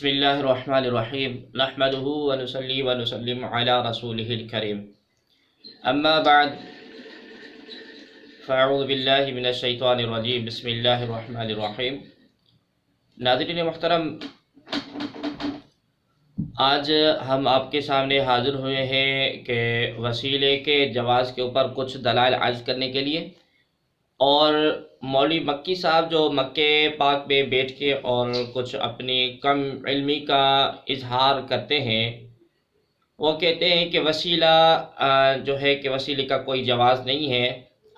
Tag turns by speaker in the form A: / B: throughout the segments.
A: بسم اللہ الرحمن الرحیم نحمدہ ونصلی ونسلم علی رسولہ الکریم اما بعد فاعوذ باللہ من الشیطان الرجیم بسم اللہ الرحمن الرحیم۔ ناظرین محترم، آج ہم آپ کے سامنے حاضر ہوئے ہیں کہ وسیلے کے جواز کے اوپر کچھ دلائل عرض کرنے کے لیے، اور مولوی مکی صاحب جو مکے پاک میں بیٹھ کے اور کچھ اپنی کم علمی کا اظہار کرتے ہیں، وہ کہتے ہیں کہ وسیلہ جو ہے کہ وسیلے کا کوئی جواز نہیں ہے۔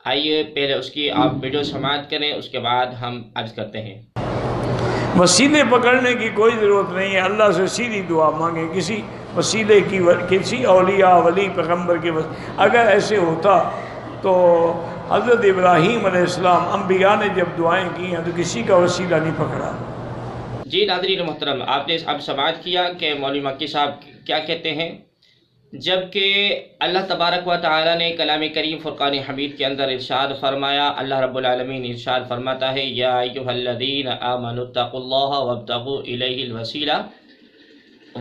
A: آئیے پہلے اس کی آپ ویڈیو سماعت کریں، اس کے بعد ہم عرض کرتے ہیں۔
B: وسیلے پکڑنے کی کوئی ضرورت نہیں ہے، اللہ سے سیدھی دعا مانگیں، کسی وسیلے کی، کسی اولیاء ولی پیغمبر کے اگر ایسے ہوتا تو حضرت ابراہیم علیہ السلام انبیاء نے جب دعائیں کی ہیں تو کسی کا وسیلہ نہیں پکڑا۔
A: جی ناظرین محترم، آپ نے اب سماعت کیا کہ مولوی مکی صاحب کیا کہتے ہیں، جبکہ اللہ تبارک و تعالی نے کلام کریم فرقان حمید کے اندر ارشاد فرمایا، اللہ رب العالمین ارشاد فرماتا ہے، یا ایھا الذین آمنوا اتقوا اللہ وابتغوا الیہ الوسیلہ۔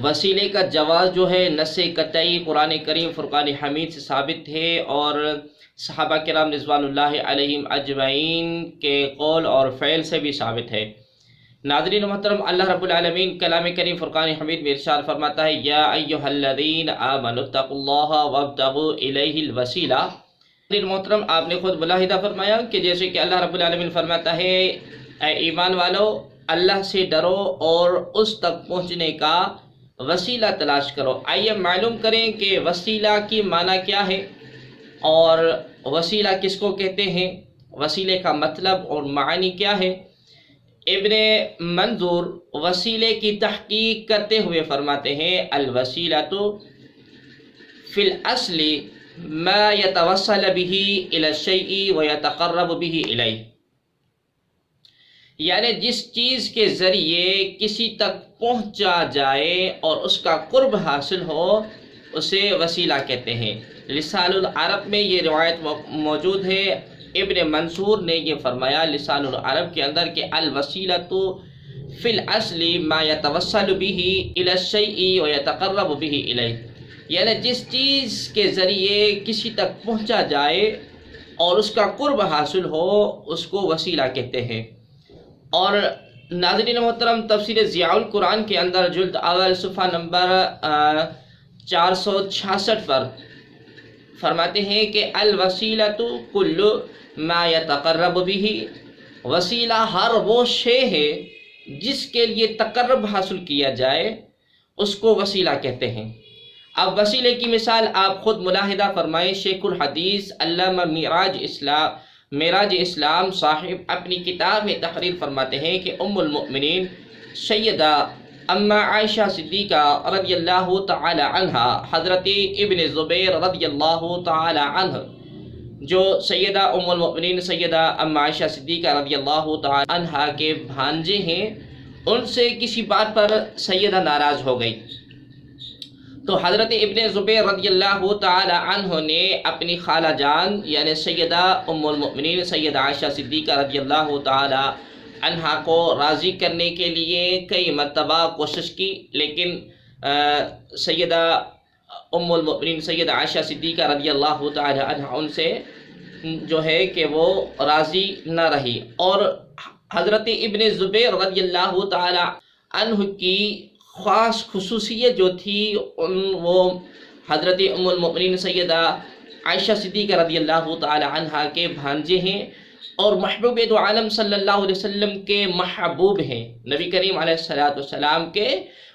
A: وسیلے کا جواز جو ہے نص قطعی قرآن کریم فرقان حمید سے ثابت ہے، اور صحابہ کرام رضوان اللہ علیہم اجمعین کے قول اور فعل سے بھی ثابت ہے۔ ناظرین محترم، اللہ رب العالمین کلام کریم فرقان حمید میں ارشاد فرماتا ہے، یا ایھا الذین آمنوا اتقوا اللہ وابتغوا الیہ الوسیلہ۔ ناظرین محترم، آپ نے خود ملاحظہ فرمایا کہ جیسے کہ اللہ رب العالمین فرماتا ہے، اے ایمان والو، اللہ سے ڈرو اور اس تک پہنچنے کا وسیلہ تلاش کرو۔ آئیے معلوم کریں کہ وسیلہ کی معنی کیا ہے اور وسیلہ کس کو کہتے ہیں، وسیلے کا مطلب اور معنی کیا ہے۔ ابن منظور وسیلے کی تحقیق کرتے ہوئے فرماتے ہیں، الوسیلۃ فی الاصل ما یتوصل به الی الشیء ویتقرب به الیہ، یعنی جس چیز کے ذریعے کسی تک پہنچا جائے اور اس کا قرب حاصل ہو اسے وسیلہ کہتے ہیں۔ لسان العرب میں یہ روایت موجود ہے، ابن منصور نے یہ فرمایا لسان العرب کے اندر کہ الوسیلۃ فی الاصل ما یتوصل به الی الشیء ویتقرب به الیہ، یعنی جس چیز کے ذریعے کسی تک پہنچا جائے اور اس کا قرب حاصل ہو اس کو وسیلہ کہتے ہیں۔ اور ناظرین محترم، تفسیر ضیاء القرآن کے اندر جلد اول صفحہ نمبر 466 پر فرماتے ہیں کہ الوسیلۃ کل ما یتقرب به، وسیلہ ہر وہ شے ہے جس کے لیے تقرب حاصل کیا جائے اس کو وسیلہ کہتے ہیں۔ اب وسیلے کی مثال آپ خود ملاحظہ فرمائیں، شیخ الحدیث علامہ معراج اسلام صاحب اپنی کتاب میں تقریر فرماتے ہیں کہ ام المؤمنین سیدہ اما عائشہ صدیقہ رضی اللہ تعالی عنہ، حضرت ابن زبیر رضی اللہ تعالی عنہ جو سیدہ ام المؤمنین سیدہ اما عائشہ صدیقہ رضی اللہ تعالی عنہ کے بھانجے ہیں، ان سے کسی بات پر سیدہ ناراض ہو گئی، تو حضرت ابن زبیر رضی اللہ تعالی عنہ نے اپنی خالہ جان یعنی سیدہ ام المؤمنین سیدہ عائشہ صدیقہ رضی اللہ تعالی عنہا کو راضی کرنے کے لیے کئی مرتبہ کوشش کی، لیکن سیدہ ام المؤمنین سیدہ عائشہ صدیقہ رضی اللہ تعالی عنہا ان سے جو ہے کہ وہ راضی نہ رہی، اور حضرت ابن زبیر رضی اللہ تعالی عنہ کی خاص خصوصیت جو تھی وہ حضرت ام المؤمنین سیدہ عائشہ صدیقہ رضی اللہ تعالی عنہا کے بھانجے ہیں اور محبوب دو عالم صلی اللہ علیہ وسلم کے محبوب ہیں، نبی کریم علیہ السلام کے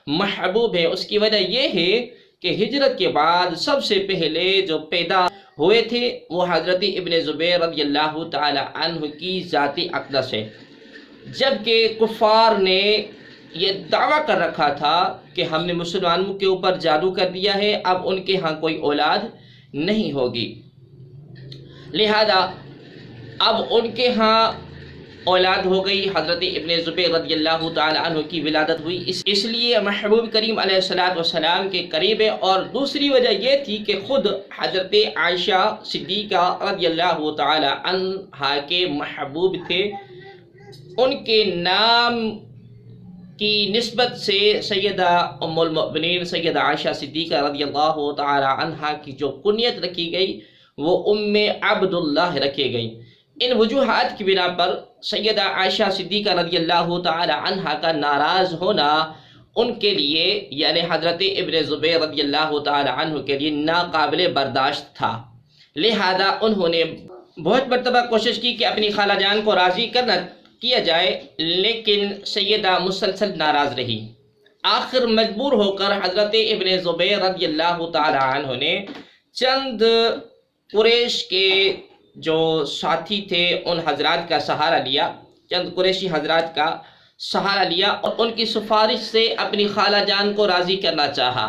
A: محبوب ہیں۔ اس کی وجہ یہ ہے کہ ہجرت کے بعد سب سے پہلے جو پیدا ہوئے تھے وہ حضرت ابن زبیر رضی اللہ تعالی عنہ کی ذاتی اقدس ہے، جبکہ کفار نے یہ دعویٰ کر رکھا تھا کہ ہم نے مسلمانوں کے اوپر جادو کر دیا ہے، اب ان کے ہاں کوئی اولاد نہیں ہوگی، لہذا اب ان کے ہاں اولاد ہو گئی، حضرت ابن زبیر رضی اللہ تعالی عنہ کی ولادت ہوئی، اس لیے محبوب کریم علیہ السلام کے قریب ہے۔ اور دوسری وجہ یہ تھی کہ خود حضرت عائشہ صدیقہ رضی اللہ تعالی عنہا کے محبوب تھے، ان کے نام کی نسبت سے سیدہ ام المؤمنین سیدہ عائشہ صدیقہ رضی اللہ تعالی عنہا کی جو کنیت رکھی گئی وہ ام عبداللہ رکھی گئی۔ ان وجوہات کی بنا پر سیدہ عائشہ صدیقہ رضی اللہ تعالی عنہا کا ناراض ہونا ان کے لیے یعنی حضرت ابن زبیر رضی اللہ تعالی عنہ کے لیے ناقابل برداشت تھا، لہذا انہوں نے بہت مرتبہ کوشش کی کہ اپنی خالہ جان کو راضی کیا جائے، لیکن سیدہ مسلسل ناراض رہی۔ آخر مجبور ہو کر حضرت ابن زبیر رضی اللہ تعالی عنہ نے چند قریش کے جو ساتھی تھے ان حضرات کا سہارا لیا، چند قریشی حضرات کا سہارا لیا اور ان کی سفارش سے اپنی خالہ جان کو راضی کرنا چاہا،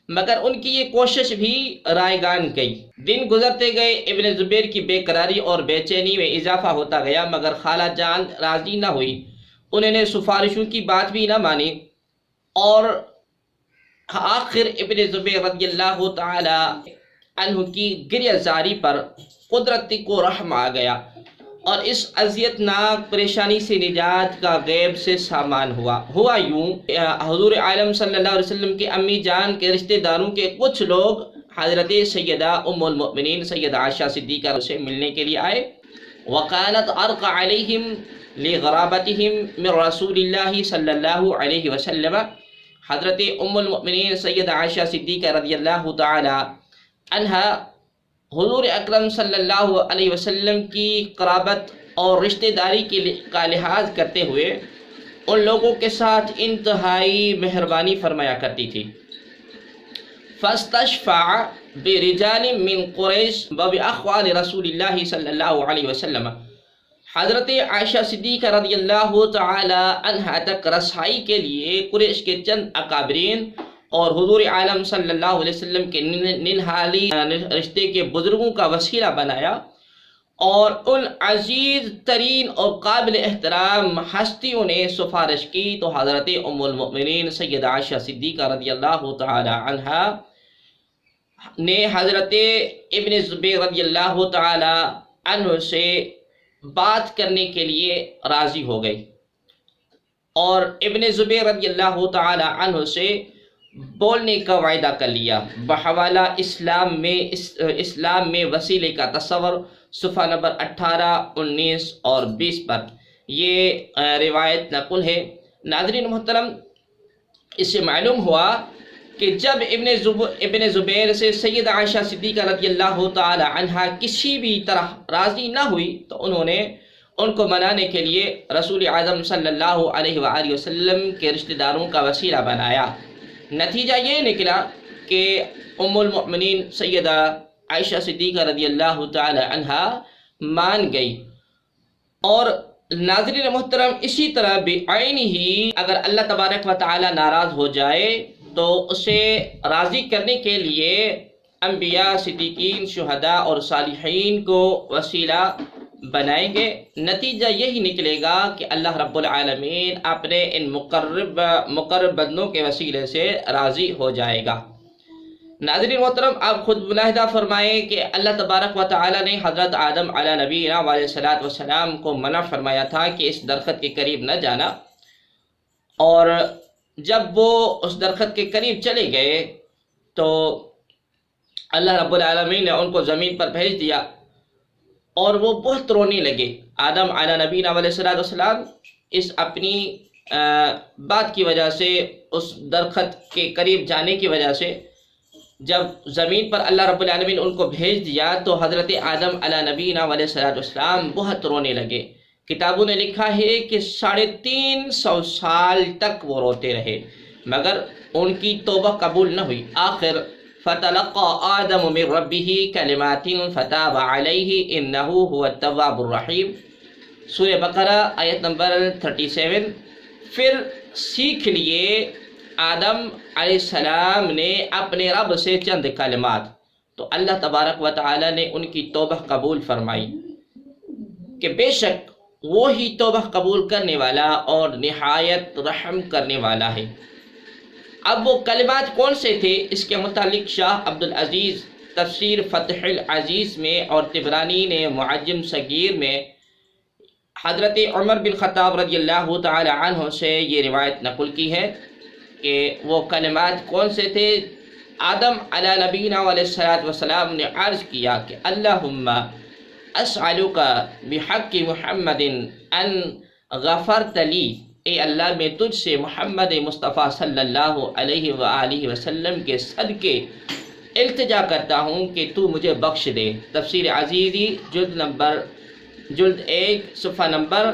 A: مگر ان کی یہ کوشش بھی رائگان گئی۔ دن گزرتے گئے، ابن زبیر کی بے قراری اور بے چینی میں اضافہ ہوتا گیا، مگر خالہ جان راضی نہ ہوئی، انہوں نے سفارشوں کی بات بھی نہ مانی اور آخر ابن زبیر رضی اللہ تعالی عنہ کی گریہ زاری پر قدرتی کو رحم آ گیا اور اس اذیت ناک پریشانی سے نجات کا غیب سے سامان ہوا یوں حضور عالم صلی اللہ علیہ وسلم کی امی جان کے رشتہ داروں کے کچھ لوگ حضرت سیدہ ام المؤمنین سیدہ عائشہ صدیقہ سے ملنے کے لیے آئے، وقالت ارق علیہم لغرابتہم من رسول اللہ صلی اللہ علیہ وسلم۔ حضرت ام المؤمنین سیدہ عائشہ صدیقہ رضی اللہ تعالی عنہا حضور اکرم صلی اللہ علیہ وسلم کی قرابت اور رشتہ داری کا لحاظ کرتے ہوئے ان لوگوں کے ساتھ انتہائی مہربانی فرمایا کرتی تھی۔ فاستشفع برجال من قریش وباخوال رسول اللہ صلی اللہ علیہ وسلم۔ حضرت عائشہ صدیقہ رضی اللہ تعالی عنہا تک رسائی کے لیے قریش کے چند اکابرین اور حضور عالم صلی اللہ علیہ وسلم کے ننہالی رشتے کے بزرگوں کا وسیلہ بنایا اور ان عزیز ترین اور قابل احترام ہستیوں نے سفارش کی تو حضرت ام المؤمنین سیدہ عائشہ صدیقہ رضی اللہ تعالی عنہا نے حضرت ابن زبیر رضی اللہ تعالی عنہ سے بات کرنے کے لیے راضی ہو گئی اور ابن زبیر رضی اللہ تعالی عنہ سے بولنے کا وعدہ کر لیا بحوالہ اسلام میں وسیلے کا تصور، صفحہ نمبر 18، 19 اور 20 پر یہ روایت نقل ہے۔ ناظرین محترم، اس سے معلوم ہوا کہ جب ابن زبیر سے سیدہ عائشہ صدیقہ رضی اللہ تعالی عنہا کسی بھی طرح راضی نہ ہوئی تو انہوں نے ان کو منانے کے لیے رسول اعظم صلی اللہ علیہ وآلہ وسلم کے رشتہ داروں کا وسیلہ بنایا۔ نتیجہ یہ نکلا کہ ام المؤمنین سیدہ عائشہ صدیقہ رضی اللہ تعالی عنہا مان گئی۔ اور ناظرین محترم، اسی طرح بعین ہی اگر اللہ تبارک و تعالی ناراض ہو جائے تو اسے راضی کرنے کے لیے انبیاء، صدیقین، شہداء اور صالحین کو وسیلہ بنائیں گے۔ نتیجہ یہی نکلے گا کہ اللہ رب العالمین اپنے ان مقرب بندوں کے وسیلے سے راضی ہو جائے گا۔ ناظرین محترم، آپ خود ملاحظہ فرمائیں کہ اللہ تبارک و تعالی نے حضرت آدم علیہ نبینا علیہ الصلوۃ والسلام کو منع فرمایا تھا کہ اس درخت کے قریب نہ جانا، اور جب وہ اس درخت کے قریب چلے گئے تو اللہ رب العالمین نے ان کو زمین پر بھیج دیا اور وہ بہت رونے لگے۔ آدم علیہ نبینا علیہ الصلوۃ والسلام اس اپنی بات کی وجہ سے، اس درخت کے قریب جانے کی وجہ سے، جب زمین پر اللہ رب العالمین ان کو بھیج دیا تو حضرت آدم علیہ نبینا علیہ الصلوۃ والسلام بہت رونے لگے۔ کتابوں نے لکھا ہے کہ 350 سال تک وہ روتے رہے مگر ان کی توبہ قبول نہ ہوئی۔ آخر فَتَلَقَّى آدَمُ مِن رَبِّهِ كَلِمَاتٍ فَتَابَ عَلَيْهِ إِنَّهُ هُوَ التَّوَّابُ الرَّحِيمُ، سورہ بقرہ آیت نمبر 37۔ پھر سیکھ لیے آدم علیہ السلام نے اپنے رب سے چند کلمات تو اللہ تبارک و تعالی نے ان کی توبہ قبول فرمائی کہ بے شک وہی توبہ قبول کرنے والا اور نہایت رحم کرنے والا ہے۔ اب وہ کلمات کون سے تھے؟ اس کے متعلق شاہ عبدالعزیز تفسیر فتح العزیز میں اور طبرانی نے معجم صغیر میں حضرت عمر بن خطاب رضی اللہ تعالی عنہ سے یہ روایت نقل کی ہے کہ وہ کلمات کون سے تھے؟ آدم علی نبینا علیہ الصلوۃ والسلام نے عرض کیا کہ اللہم اسألک بحق محمد ان غفرت لی، اے اللہ میں تجھ سے محمد مصطفیٰ صلی اللہ علیہ وآلہ وسلم کے صدقے التجا کرتا ہوں کہ تو مجھے بخش دے۔ تفسیر عزیزی جلد 1 صفحہ نمبر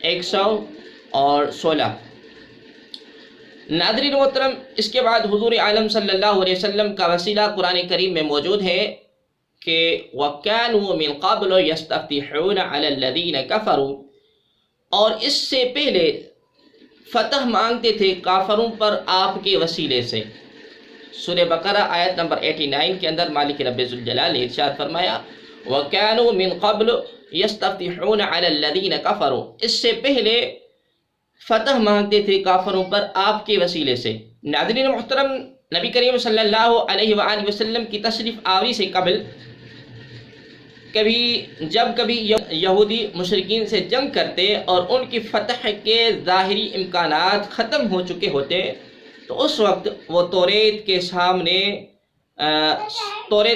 A: 116۔ ناظرین محترم، اس کے بعد حضور عالم صلی اللہ علیہ وسلم کا وسیلہ قرآن کریم میں موجود ہے کہ وَكَانُوا مِن قَبْلُ يَسْتَفْتِحُونَ عَلَى الَّذِينَ كَفَرُوا، اور اس سے پہلے فتح مانگتے تھے کافروں پر آپ کے وسیلے سے۔ سورہ بقرہ آیت نمبر 89 کے اندر مالک رب ذوالجلال نے ارشاد فرمایا وَكَانُوا مِن قَبْلُ يَسْتَفْتِحُونَ عَلَى الَّذِينَ كَفَرُوا، اس سے پہلے فتح مانگتے تھے کافروں پر آپ کے وسیلے سے۔ ناظرین محترم، نبی کریم صلی اللہ علیہ وآلہ وسلم کی تشریف آوری سے قبل جب کبھی یہودی مشرکین سے جنگ کرتے اور ان کی فتح کے ظاہری امکانات ختم ہو چکے ہوتے تو اس وقت وہ توریت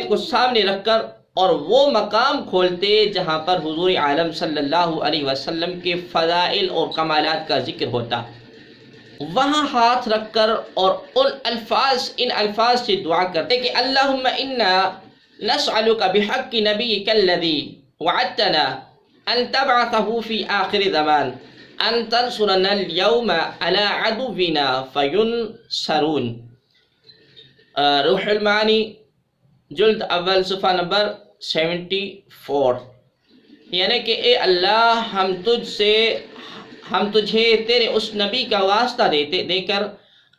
A: کو سامنے رکھ کر اور وہ مقام کھولتے جہاں پر حضور عالم صلی اللہ علیہ وسلم کے فضائل اور کمالات کا ذکر ہوتا، وہاں ہاتھ رکھ کر اور ان الفاظ سے دعا کرتے کہ اللہم انا نسألک بحق نبیک الذی وعدتنا ان تبعثہ فی آخر زمان ان تنصرنا اليوم علی عدونا فینصرون۔ روح المعانی جلد اول صفحہ نمبر 74۔ یعنی کہ اے اللہ ہم تجھے تیرے اس نبی کا واسطہ دے کر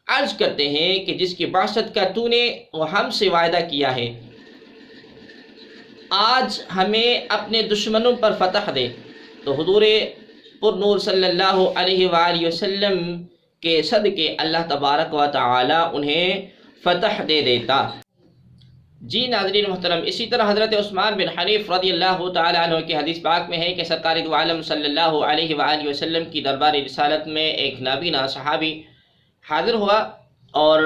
A: عرض کرتے ہیں کہ جس کی بعثت کا تو نے وہ ہم سے وعدہ کیا ہے، آج ہمیں اپنے دشمنوں پر فتح دے۔ تو حضور پر نور صلی اللہ علیہ وآلہ وسلم کے صدقے اللہ تبارک و تعالی انہیں فتح دے دیتا۔ جی ناظرین محترم، اسی طرح حضرت عثمان بن حنیف رضی اللہ تعالی عنہ کی حدیث پاک میں ہے کہ سرکار دو عالم صلی اللہ علیہ وآلہ وسلم کی دربار رسالت میں ایک نابینا صحابی حاضر ہوا اور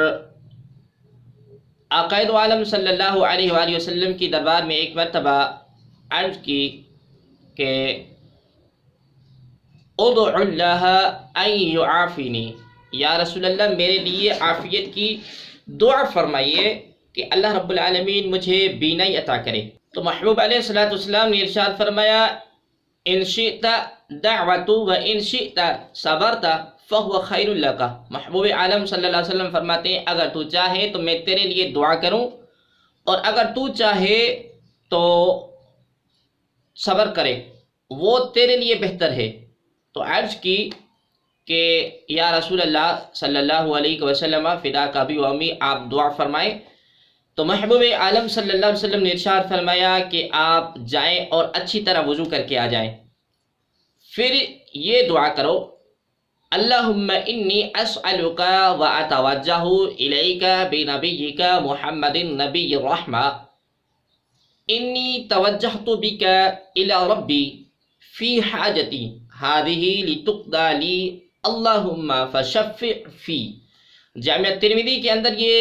A: آقا دو عالم صلی اللہ علیہ وآلہ وسلم کی دربار میں ایک مرتبہ عرض کی کہ ادعو اللہ ان یعافینی، یا رسول اللہ میرے لیے عافیت کی دعا فرمائیے کہ اللہ رب العالمین مجھے بینائی عطا کرے۔ تو محبوب علیہ الصلوۃ والسلام نے ارشاد فرمایا ان شئت دعوت و ان شئت صبرت فہو خیر لک۔ محبوب عالم صلی اللہ علیہ وسلم فرماتے ہیں اگر تو چاہے تو میں تیرے لیے دعا کروں اور اگر تو چاہے تو صبر کرے، وہ تیرے لیے بہتر ہے۔ تو عرض کی کہ یا رسول اللہ صلی اللہ علیہ وسلم فداک ابی و امی، آپ دعا فرمائیں۔ تو محبوب عالم صلی اللہ علیہ وسلم نے ارشاد فرمایا کہ آپ جائیں اور اچھی طرح وضو کر کے آ جائیں، پھر یہ دعا کرو اللہم انی اسألک و اتوجہ الیک بنبیک محمد نبی الرحمہ انی توجہت بک الی ربی فی حاجتی ہذہ لتقضی لی اللہم فشفع فی۔ جامعہ ترمذی کے اندر یہ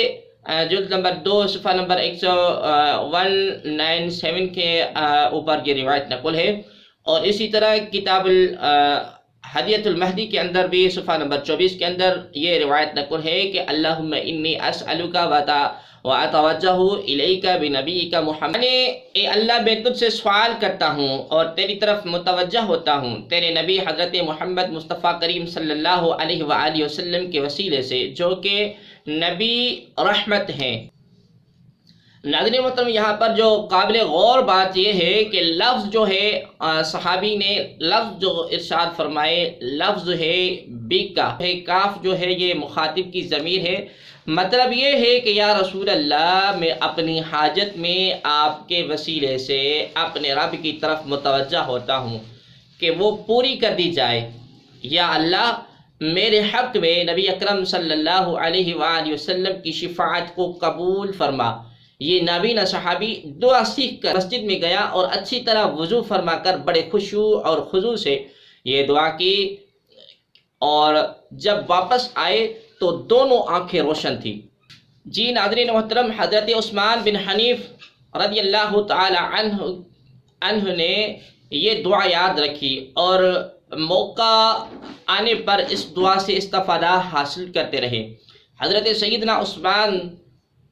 A: جلد نمبر 2 صفحہ نمبر 197 کے اوپر یہ روایت نقل ہے، اور اسی طرح کتاب ہدیۃ المہدی کے اندر بھی صفحہ نمبر 24 کے اندر یہ روایت نقل ہے کہ اللہم انی اسألک و اتوجہ الیک بنبیک محمد، اے اللہ میں تجھ سے سوال کرتا ہوں اور تیری طرف متوجہ ہوتا ہوں تیرے نبی حضرت محمد مصطفیٰ کریم صلی اللہ علیہ وآلہ وسلم کے وسیلے سے جو کہ نبی رحمت ہیں۔ ناظرین محترم، یہاں پر جو قابل غور بات یہ ہے کہ لفظ جو ہے صحابی نے لفظ جو ارشاد فرمائے لفظ ہے بیکا ہے، کاف جو ہے یہ مخاطب کی ضمیر ہے، مطلب یہ ہے کہ یا رسول اللہ میں اپنی حاجت میں آپ کے وسیلے سے اپنے رب کی طرف متوجہ ہوتا ہوں کہ وہ پوری کر دی جائے۔ یا اللہ میرے حق میں نبی اکرم صلی اللہ علیہ وآلہ وسلم کی شفاعت کو قبول فرما۔ یہ نابینا صحابی دعا سیکھ کر مسجد میں گیا اور اچھی طرح وضو فرما کر بڑے خشوع اور خضوع سے یہ دعا کی اور جب واپس آئے تو دونوں آنکھیں روشن تھیں۔ جی ناظرین محترم، حضرت عثمان بن حنیف رضی اللہ تعالی عنہ نے یہ دعا یاد رکھی اور موقع آنے پر اس دعا سے استفادہ حاصل کرتے رہے۔ حضرت سیدنا عثمان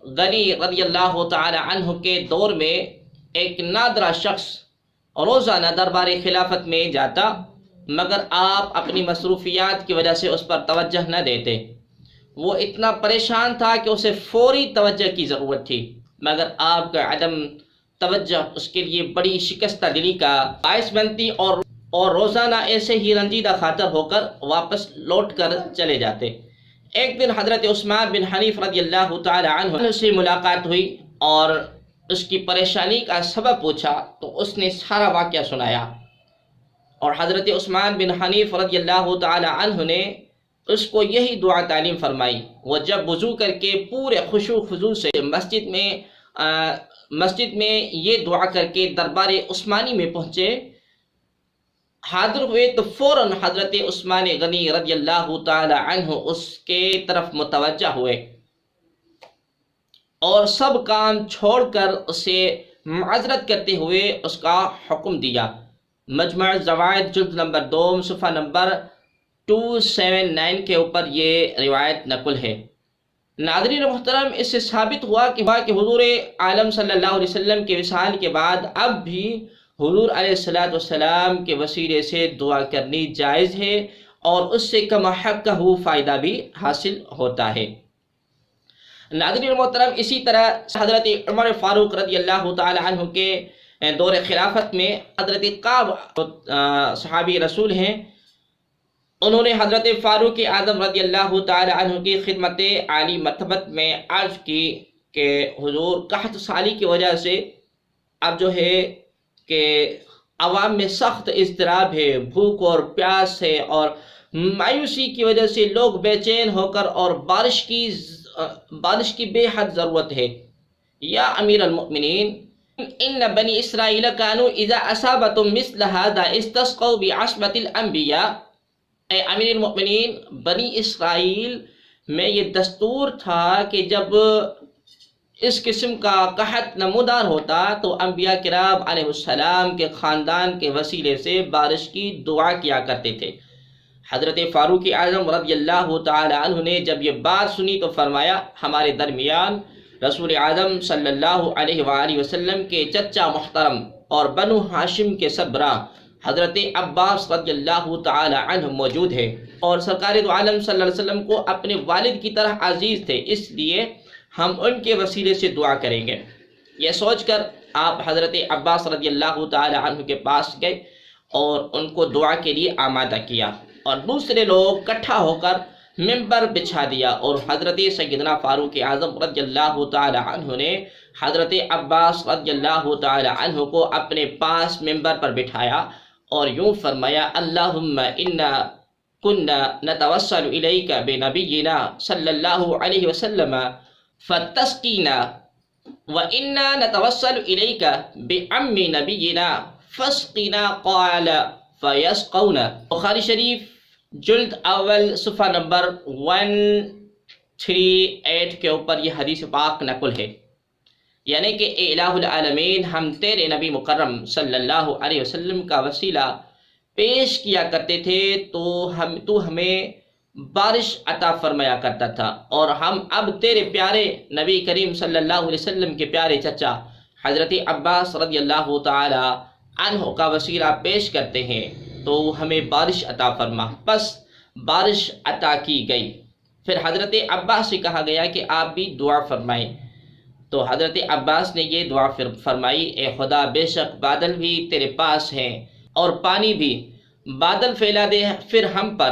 A: غنی رضی اللہ تعالی عنہ کے دور میں ایک نادرہ شخص روزانہ دربار خلافت میں جاتا، مگر آپ اپنی مصروفیات کی وجہ سے اس پر توجہ نہ دیتے۔ وہ اتنا پریشان تھا کہ اسے فوری توجہ کی ضرورت تھی، مگر آپ کا عدم توجہ اس کے لیے بڑی شکستہ دلی کا باعث بنتی اور روزانہ ایسے ہی رنجیدہ خاطر ہو کر واپس لوٹ کر چلے جاتے۔ ایک دن حضرت عثمان بن حنیف رضی اللہ تعالی عنہ سے ملاقات ہوئی اور اس کی پریشانی کا سبب پوچھا تو اس نے سارا واقعہ سنایا، اور حضرت عثمان بن حنیف رضی اللہ تعالی عنہ نے اس کو یہی دعا تعلیم فرمائی۔ وہ جب وضو کر کے پورے خشوع خضوع سے مسجد میں یہ دعا کر کے دربار عثمانی میں پہنچے، حاضر ہوئے تو فوراً حضرت عثمان غنی رضی اللہ تعالی عنہ اس کے طرف متوجہ ہوئے اور سب کام چھوڑ کر اسے معذرت کرتے ہوئے اس کا حکم دیا۔ مجمع الزوائد جلد نمبر 2 صفحہ نمبر 279 کے اوپر یہ روایت نقل ہے۔ ناظرین محترم، اس سے ثابت ہوا کہ حضور عالم صلی اللہ علیہ وسلم کے وصال کے بعد اب بھی حضور علیہ السلام کے وسیلے سے دعا کرنی جائز ہے اور اس سے کما حق ہو فائدہ بھی حاصل ہوتا ہے۔ ناظرین محترم، اسی طرح حضرت عمر فاروق رضی اللہ تعالی عنہ کے دور خلافت میں حضرت قعب صحابی رسول ہیں، انہوں نے حضرت فاروق اعظم رضی اللہ تعالی عنہ کی خدمت عالی مرتبت میں عرض کی کہ حضور قحط سالی کی وجہ سے اب جو ہے کہ عوام میں سخت اضطراب ہے، بھوک اور پیاس ہے اور مایوسی کی وجہ سے لوگ بے چین ہو کر اور بارش کی بے حد ضرورت ہے۔ یا امیر المؤمنین، ان بنی اسرائیل کانوا اذا اصابتهم مثل هذا استسقوا بعصبة الانبیاء۔ اے امیر المؤمنین، بنی اسرائیل میں یہ دستور تھا کہ جب اس قسم کا قحط نمودار ہوتا تو انبیاء کرام علیہ السلام کے خاندان کے وسیلے سے بارش کی دعا کیا کرتے تھے۔ حضرت فاروق اعظم رضی اللہ تعالی عنہ نے جب یہ بات سنی تو فرمایا، ہمارے درمیان رسول اعظم صلی اللہ علیہ وآلہ وسلم کے چچا محترم اور بنو ہاشم کے سربراہ حضرت عباس رضی اللہ تعالی عنہ موجود ہے اور سرکار دو عالم صلی اللہ علیہ وسلم کو اپنے والد کی طرح عزیز تھے، اس لیے ہم ان کے وسیلے سے دعا کریں گے۔ یہ سوچ کر آپ حضرت عباس رضی اللہ تعالی عنہ کے پاس گئے اور ان کو دعا کے لیے آمادہ کیا، اور دوسرے لوگ اکٹھا ہو کر ممبر بچھا دیا اور حضرت سیدنا فاروق اعظم رضی اللہ تعالی عنہ نے حضرت عباس رضی اللہ تعالی عنہ کو اپنے پاس ممبر پر بٹھایا اور یوں فرمایا، اللہم انا کنا نتوسل الیک بنبینا صلی اللہ علیہ وسلم فتسقینا وَإِنَّا نَتَوَسَّلُ إِلَيْكَ بِعَمِّ نَبِيِّنَا فَاسْقِنَا قَالَ فَيَسْقَوْنَ۔ بخاری شریف جلد اول صفحہ نمبر 138 کے اوپر یہ حدیث پاک نقل ہے، یعنی کہ اے الہ العالمین، ہم تیرے نبی مکرم صلی اللہ علیہ وسلم کا وسیلہ پیش کیا کرتے تھے تو ہمیں بارش عطا فرمایا کرتا تھا، اور ہم اب تیرے پیارے نبی کریم صلی اللہ علیہ وسلم کے پیارے چچا حضرت عباس رضی اللہ تعالی عنہ کا وسیلہ پیش کرتے ہیں تو ہمیں بارش عطا فرما۔ بس بارش عطا کی گئی۔ پھر حضرت عباس سے کہا گیا کہ آپ بھی دعا فرمائیں، تو حضرت عباس نے یہ دعا فرمائی، اے خدا، بے شک بادل بھی تیرے پاس ہیں اور پانی بھی، بادل پھیلا دے پھر ہم پر،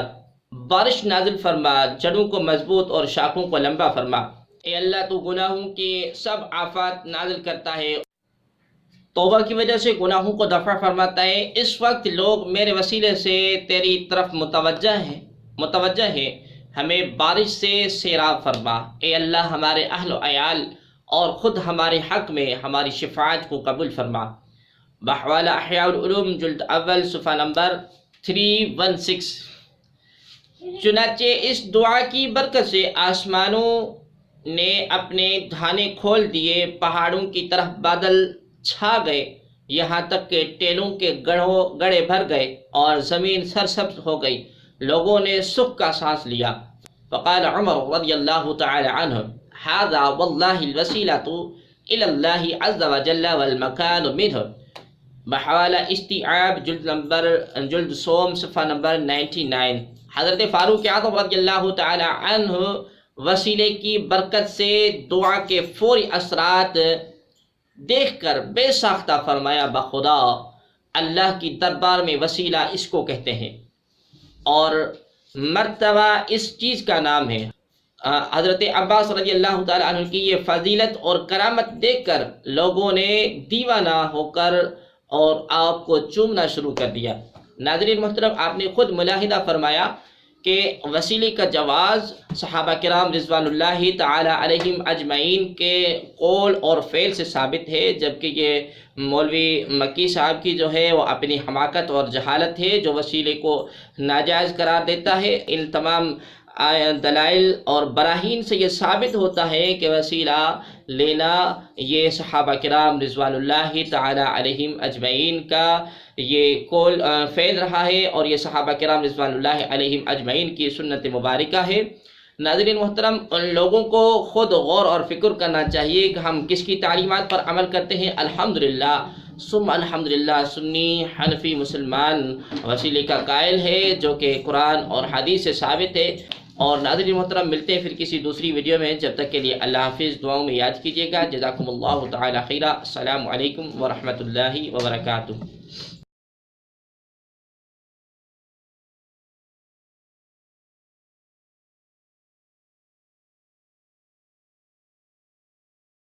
A: بارش نازل فرما، جڑوں کو مضبوط اور شاخوں کو لمبا فرما۔ اے اللہ، تو گناہوں کے سب آفات نازل کرتا ہے، توبہ کی وجہ سے گناہوں کو دفع فرماتا ہے۔ اس وقت لوگ میرے وسیلے سے تیری طرف متوجہ ہے، ہمیں بارش سے سیراب فرما۔ اے اللہ، ہمارے اہل و عیال اور خود ہمارے حق میں ہماری شفاعت کو قبول فرما۔ بحوالہ احیاء العلوم جلد اول صفحہ نمبر 3:16 چنانچہ اس دعا کی برکت سے آسمانوں نے اپنے دھانے کھول دیے، پہاڑوں کی طرف بادل چھا گئے، یہاں تک کہ ٹیلوں کے گڑھے بھر گئے اور زمین سرسبز ہو گئی، لوگوں نے سکھ کا سانس لیا۔ فقال عمر رضی اللہ تعالی عنہ هذا واللہ الوسیلۃ الی اللہ عز وجل والمکان منہ، بحوالہ استیعاب جلد سوم صفحہ نمبر 99۔ حضرت فاروق اعظم رضی اللہ تعالی عنہ وسیلے کی برکت سے دعا کے فوری اثرات دیکھ کر بے ساختہ فرمایا، بخدا اللہ کی دربار میں وسیلہ اس کو کہتے ہیں اور مرتبہ اس چیز کا نام ہے۔ حضرت عباس رضی اللہ تعالی عنہ کی یہ فضیلت اور کرامت دیکھ کر لوگوں نے دیوانہ ہو کر اور آپ کو چومنا شروع کر دیا۔ ناظرین محترم، آپ نے خود ملاحظہ فرمایا کہ وسیلے کا جواز صحابہ کرام رضوان اللہ تعالی علیہم اجمعین کے قول اور فعل سے ثابت ہے، جبکہ یہ مولوی مکی صاحب کی جو ہے وہ اپنی حماقت اور جہالت ہے جو وسیلے کو ناجائز قرار دیتا ہے۔ ان تمام دلائل اور براہین سے یہ ثابت ہوتا ہے کہ وسیلہ لینا یہ صحابہ کرام رضوان اللہ تعالی علیہم اجمعین کا یہ قول فعل رہا ہے اور یہ صحابہ کرام رضوان اللہ علیہم اجمعین کی سنت مبارکہ ہے۔ ناظرین محترم، ان لوگوں کو خود غور اور فکر کرنا چاہیے کہ ہم کس کی تعلیمات پر عمل کرتے ہیں۔ الحمدللہ ثم الحمدللہ سنی حنفی مسلمان وسیلے کا قائل ہے جو کہ قرآن اور حدیث سے ثابت ہے۔ اور ناظرین محترم، ملتے ہیں پھر کسی دوسری ویڈیو میں، جب تک کے لیے اللہ حافظ، دعاؤں میں یاد کیجیے گا۔ جزاکم اللہ تعالی خیرہ۔ السلام علیکم ورحمۃ اللہ وبرکاتہ۔